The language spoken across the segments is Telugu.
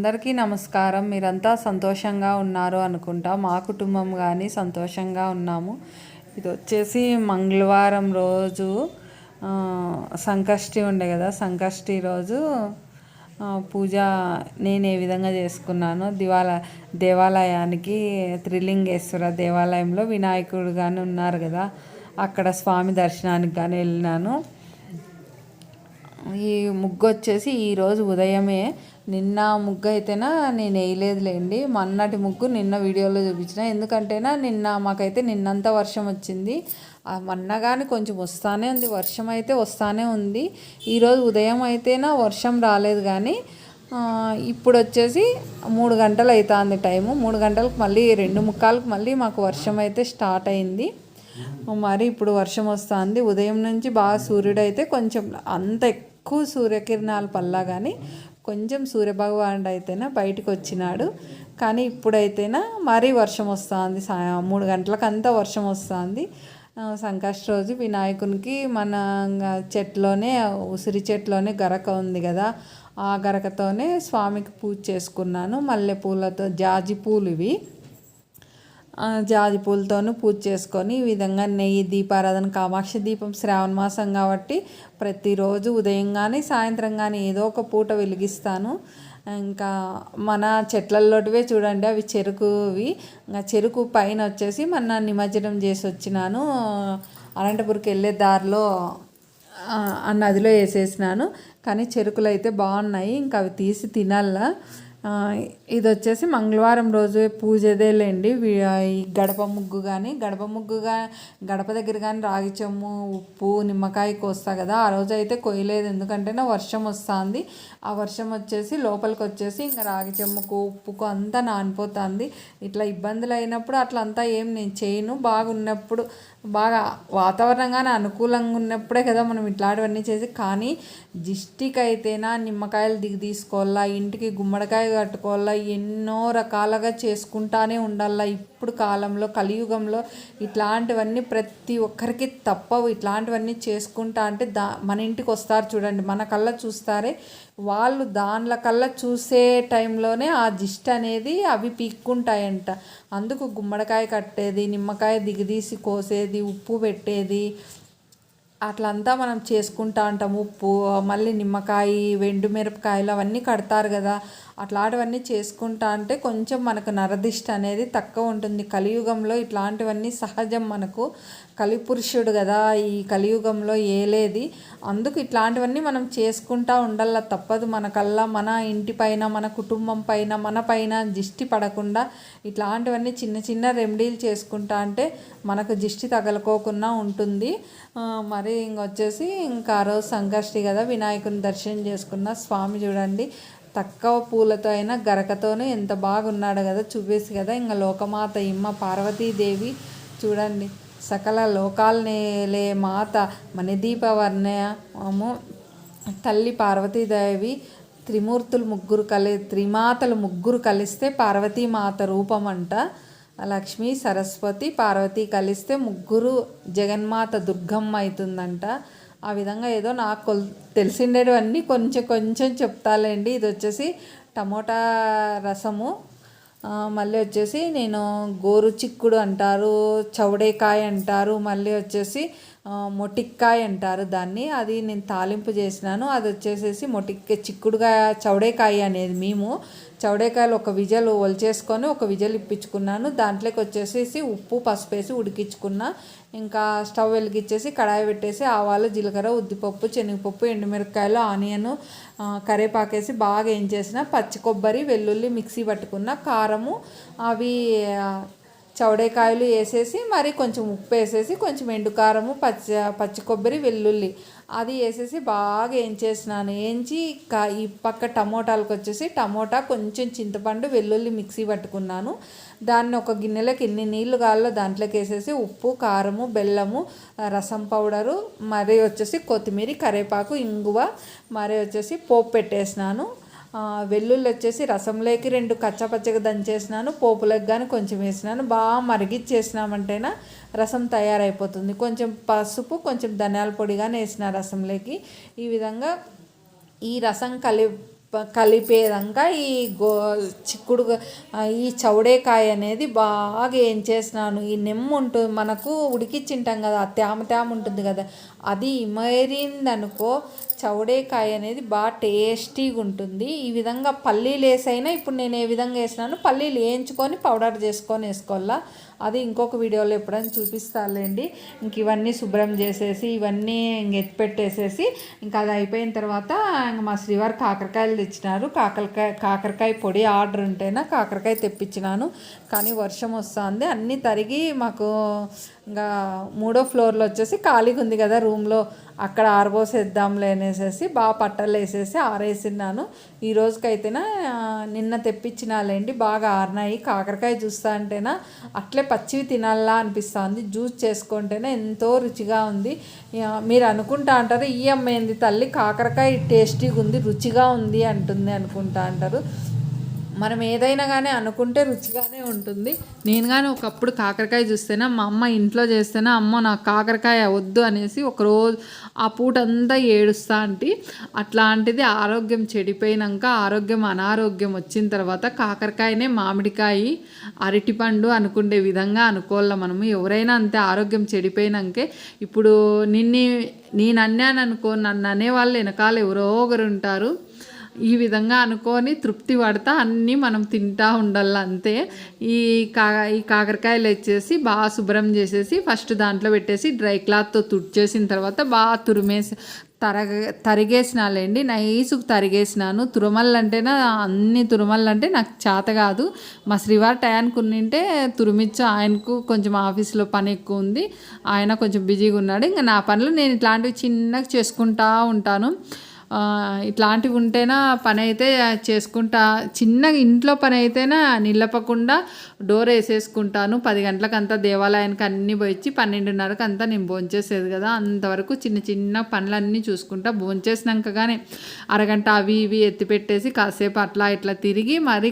అందరికీ నమస్కారం. మీరంతా సంతోషంగా ఉన్నారు అనుకుంటా. మా కుటుంబం కానీ సంతోషంగా ఉన్నాము. ఇది వచ్చేసి మంగళవారం రోజు సంకష్టి ఉండే కదా, సంకష్టి రోజు పూజ నేను ఏ విధంగా చేసుకున్నాను. దేవాలయానికి త్రిలింగేశ్వర దేవాలయంలో వినాయకుడు కానీ ఉన్నారు కదా, అక్కడ స్వామి దర్శనానికి కానీ వెళ్ళినాను. ఈ ముగ్గు వచ్చేసి ఈరోజు ఉదయమే, నిన్న ముగ్గు అయితేనా నేను వేయలేదులేండి. మొన్నటి ముగ్గు నిన్న వీడియోలో చూపించిన. ఎందుకంటేనా నిన్న మాకైతే నిన్నంతా వర్షం వచ్చింది. మొన్న కానీ కొంచెం వస్తానే ఉంది, వర్షం అయితే వస్తానే ఉంది. ఈరోజు ఉదయం అయితేనా వర్షం రాలేదు, కానీ ఇప్పుడు వచ్చేసి 3 గంటలు అవుతుంది టైము. 3 గంటలకు మళ్ళీ 2:45కి మళ్ళీ మాకు వర్షం అయితే స్టార్ట్ అయింది. మరి ఇప్పుడు వర్షం వస్తుంది. ఉదయం నుంచి బాగా సూర్యుడు అయితే కొంచెం అంత ఎక్కువ సూర్యకిరణాలు పల్లా, కానీ కొంచెం సూర్యభగవానుడు అయితేనా బయటకు వచ్చినాడు. కానీ ఇప్పుడైతేనా మరీ వర్షం వస్తుంది. 3 గంటలకంతా వర్షం వస్తుంది. సంకష్టి రోజు వినాయకునికి మన చెట్లోనే, ఉసిరి చెట్లోనే గరక ఉంది కదా, ఆ గరకతోనే స్వామికి పూజ చేసుకున్నాను. మల్లెపూలతో, జాజి పూలు ఇవి, జాజి పూలతోనూ పూజ చేసుకొని ఈ విధంగా నెయ్యి దీపారాధన, కామాక్షి దీపం శ్రావణ మాసం కాబట్టి ప్రతిరోజు ఉదయం కానీ సాయంత్రం కానీ ఏదో ఒక పూట వెలిగిస్తాను. ఇంకా మన చెట్లలోటివే చూడండి, అవి చెరుకువి. ఇంకా చెరుకు పైన వచ్చేసి మన నిమజ్జనం చేసి వచ్చినాను. అనంతపురికి వెళ్ళే దారిలో ఆ నదిలో వేసేసినాను. కానీ చెరుకులు అయితే బాగున్నాయి, ఇంకా అవి తీసి తినాలా. ఇది వచ్చేసి మంగళవారం రోజు పూజదేలేండి. ఈ గడప ముగ్గు కానీ, గడప దగ్గర కానీ రాగి చెమ్ము, ఉప్పు, నిమ్మకాయ కోస్తా కదా, ఆ రోజు అయితే కొయ్యలేదు. ఎందుకంటే వర్షం వస్తుంది. ఆ వర్షం వచ్చేసి లోపలికి వచ్చేసి ఇంకా రాగి చెమ్ముకు, ఉప్పుకు అంతా నానిపోతుంది. ఇట్లా ఇబ్బందులు అయినప్పుడు అట్లా అంతా ఏం నేను చేయను. బాగున్నప్పుడు, బాగా వాతావరణంగానే అనుకూలంగా ఉన్నప్పుడే కదా మనం ఇట్లాంటివన్నీ చేసి. కానీ దిష్టికి అయితేనా నిమ్మకాయలు తీసుకోవాలా, ఇంటికి గుమ్మడికాయ కట్టుకోవాలా, ఎన్నో రకాలుగా చేసుకుంటానే ఉండాలా. ఇప్పుడు కాలంలో, కలియుగంలో ఇట్లాంటివన్నీ ప్రతి ఒక్కరికి తప్పవు. ఇట్లాంటివన్నీ చేసుకుంటా అంటే మన ఇంటికి వస్తారు చూడండి, మన కళ్ళ చూస్తారే, వాళ్ళు దానిల కల్లా చూసే టైంలోనే ఆ దిష్టి అనేది అవి పీక్కుంటాయంట. అందుకు గుమ్మడికాయ కట్టేది, నిమ్మకాయ దిగదీసి కోసేది, ఉప్పు పెట్టేది, అట్లంతా మనం చేసుకుంటా ఉంటాము. ఉప్పు, మళ్ళీ నిమ్మకాయ, ఎండుమిరపకాయలు అవన్నీ కడతారు కదా, అట్లాంటివన్నీ చేసుకుంటా అంటే కొంచెం మనకు నరదిష్టి అనేది తక్కువ ఉంటుంది. కలియుగంలో ఇట్లాంటివన్నీ సహజం. మనకు కలిపురుషుడు కదా ఈ కలియుగంలో ఏలేది. అందుకు ఇట్లాంటివన్నీ మనం చేసుకుంటా ఉండాల, తప్పదు. మనకల్లా మన ఇంటి పైన, మన కుటుంబం పైన, మన పైన దిష్టి పడకుండా ఇట్లాంటివన్నీ చిన్న చిన్న రెమెడీలు చేసుకుంటా అంటే మనకు దిష్టి తగలుకోకుండా ఉంటుంది. మరి ఇంకొచ్చేసి ఇంకా ఆ రోజు సంకష్టి కదా, వినాయకుని దర్శనం చేసుకున్న. స్వామి చూడండి తక్కువ పూలతో అయినా గరకతోనే ఎంత బాగున్నాడు కదా, చూపేసి కదా. ఇంకా లోకమాత ఇమ్మ పార్వతీదేవి చూడండి, సకల లోకాలనేలే మాత మణిదీపవర్ణము తల్లి పార్వతీదేవి. త్రిమాతలు ముగ్గురు కలిస్తే పార్వతీమాత రూపం అంట. లక్ష్మి, సరస్వతి, పార్వతి కలిస్తే ముగ్గురు జగన్మాత దుర్గమ్మ అవుతుందంట. ఆ విధంగా ఏదో నాకు తెలిసిండేవన్నీ కొంచెం చెప్తాలేండి. ఇది వచ్చేసి టమోటా రసము, మళ్ళీ వచ్చేసి నేను గోరు చిక్కుడు అంటారు, చౌడేకాయ అంటారు, మళ్ళీ వచ్చేసి మొటిక్కాయ అంటారు దాన్ని. అది నేను తాలింపు చేసినాను. అది వచ్చేసేసి చిక్కుడుగా చౌడేకాయ అనేది మేము చౌడేకాయలు ఒక విజలు ఒలిచేసుకొని ఒక విజలు ఇప్పించుకున్నాను. దాంట్లోకి వచ్చేసేసి ఉప్పు, పసుపు వేసి ఉడికించుకున్నా. ఇంకా స్టవ్ వెలిగించేసి కడాయి పెట్టేసి ఆవాలు, జీలకర్ర, ఉద్దిపప్పు, శనగపప్పు, ఎండుమిరపకాయలు, ఆనియన్, కరివేపాకేసి బాగా ఏం చేసిన, పచ్చి కొబ్బరి, వెల్లుల్లి మిక్సీ పట్టుకున్న, కారము, అవి చౌడేకాయలు వేసేసి, మరి కొంచెం ఉప్పు వేసేసి, కొంచెం ఎండుకారము, పచ్చి కొబ్బరి, వెల్లుల్లి అది వేసేసి బాగా వేయించేసినాను. వేయించి ఈ పక్క టమోటాలకు వచ్చేసి టమోటా, కొంచెం చింతపండు, వెల్లుల్లి మిక్సీ పట్టుకున్నాను. దాన్ని ఒక గిన్నెలోకి ఎన్ని నీళ్లు కావాలో దాంట్లోకి వేసేసి ఉప్పు, కారము, బెల్లము, రసం పౌడరు, మరి వచ్చేసి కొత్తిమీర, కరివేపాకు, ఇంగువ, మరి వచ్చేసి పోపు పెట్టేసినాను. వెల్లుల్లి వచ్చేసి రసంలోకి 2 కచ్చపచ్చగా దంచేసినాను. పోపులకు కానీ కొంచెం వేసినాను. బాగా మరిగిచ్చేసినామంటేనా రసం తయారైపోతుంది. కొంచెం పసుపు, కొంచెం ధనియాల పొడి కానీ వేసిన రసంలోకి. ఈ విధంగా ఈ రసం కలిపేదాకా ఈ చిక్కుడు ఈ చౌడేకాయ అనేది బాగా ఏం చేసినాను. ఈ నెమ్ము ఉంటుంది మనకు ఉడికిచ్చింటాం కదా, తేమ తేమ ఉంటుంది కదా, అది ఇమరిందనుకో చౌడేకాయ అనేది బాగా టేస్టీగా ఉంటుంది. ఈ విధంగా పల్లీలు వేసైనా ఇప్పుడు నేను ఏ విధంగా వేసినాను, పల్లీలు వేయించుకొని పౌడర్ చేసుకొని వేసుకోవాలా. అది ఇంకొక వీడియోలో ఎప్పుడైనా చూపిస్తానులేండి. ఇంక ఇవన్నీ శుభ్రం చేసేసి ఇవన్నీ ఇంక ఎత్తిపెట్టేసేసి ఇంకా అది అయిపోయిన తర్వాత ఇంక మా శ్రీవారు కాకరకాయలు తెచ్చినారు. కాకరకాయ పొడి ఆర్డర్ ఉంటేనా కాకరకాయ తెప్పించినాను. కానీ వర్షం వస్తుంది, అన్నీ తరిగి మాకు ఇంకా 3వ ఫ్లోర్లో వచ్చేసి ఖాళీగా ఉంది కదా రూమ్లో, అక్కడ ఆరబోసేద్దాంలే అనేసి బాగా పట్టలు వేసేసి ఆరేసినాను. ఈ రోజుకైతేనా నిన్న తెప్పించినాలేండి, బాగా ఆరినాయి. కాకరకాయ చూస్తా అంటేనా అట్లే పచ్చివి తినాలా అనిపిస్తుంది. జ్యూస్ చేసుకుంటేనే ఎంతో రుచిగా ఉంది. మీరు అనుకుంటా అంటారు ఈ అమ్మాయింది తల్లి కాకరకాయ టేస్టీగా ఉంది రుచిగా ఉంది అంటుంది అనుకుంటా అంటారు. మనం ఏదైనా కానీ అనుకుంటే రుచిగానే ఉంటుంది. నేను కానీ ఒకప్పుడు కాకరకాయ చూస్తేనే మా అమ్మ ఇంట్లో చేస్తేనే అమ్మ నాకు కాకరకాయ వద్దు అనేసి ఒకరోజు ఆ పూట అంతా ఏడుస్తా అంటే, అట్లాంటిది ఆరోగ్యం చెడిపోయినాక అనారోగ్యం వచ్చిన తర్వాత కాకరకాయనే మామిడికాయ అరటిపండు అనుకునే విధంగా అనుకోవాలి మనము. ఎవరైనా అంతే, ఆరోగ్యం చెడిపోయినాకే. ఇప్పుడు నేను అన్నాననుకో, నన్ను అనేవాళ్ళు వెనకాల ఎవరో ఒకరు ఉంటారు. ఈ విధంగా అనుకొని తృప్తి పడతా అన్నీ మనం తింటూ ఉండాలి అంతే. ఈ కాకరకాయలు వచ్చేసి బాగా శుభ్రం చేసేసి ఫస్ట్ దాంట్లో పెట్టేసి డ్రై క్లాత్తో తుడిచేసిన తర్వాత బాగా తరిగేసినాలేండి. నైసుకు తరిగేసినాను. తురమల్లంటేనా అన్ని తురమల్లంటే నాకు చేత కాదు. మా శ్రీవారి టయానికి ఉండింటే తురిమిచ్చు. ఆయనకు కొంచెం ఆఫీస్లో పని ఎక్కువ ఉంది, ఆయన కొంచెం బిజీగా ఉన్నాడు. ఇంకా నా పనులు నేను ఇట్లాంటివి చిన్నగా చేసుకుంటూ ఉంటాను. ఇట్లాంటివి ఉంటేనా పని అయితే చేసుకుంటా. చిన్నగా ఇంట్లో పని అయితేనా నిలపకుండా డోర్ వేసేసుకుంటాను. 10 గంటలకంతా దేవాలయానికి అన్నీ పోయి 12:30కి అంతా నేను భోంచేసేది కదా, అంతవరకు చిన్న చిన్న పనులన్నీ చూసుకుంటా. భోంచేసినాక కానీ అరగంట అవి ఇవి ఎత్తిపెట్టేసి కాసేపు అట్లా ఇట్లా తిరిగి మరి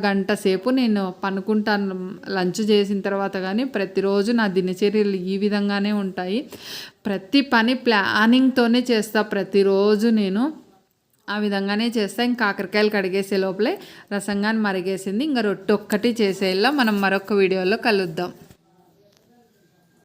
గంట సేపు నేను పనుకుంటాను లంచ్ చేసిన తర్వాత. కానీ ప్రతిరోజు నా దినచర్యలు ఈ విధంగానే ఉంటాయి. ప్రతి పని ప్లానింగ్తోనే చేస్తా ప్రతిరోజు నేను. ఆ విధంగానే చేస్తా. ఇంకా కాకరకాయలు కడిగేసే లోపలే రసంగాని మరిగేసింది. ఇంకా రొట్టె ఒక్కటి చేసేలా. మనం మరొక వీడియోలో కలుద్దాం.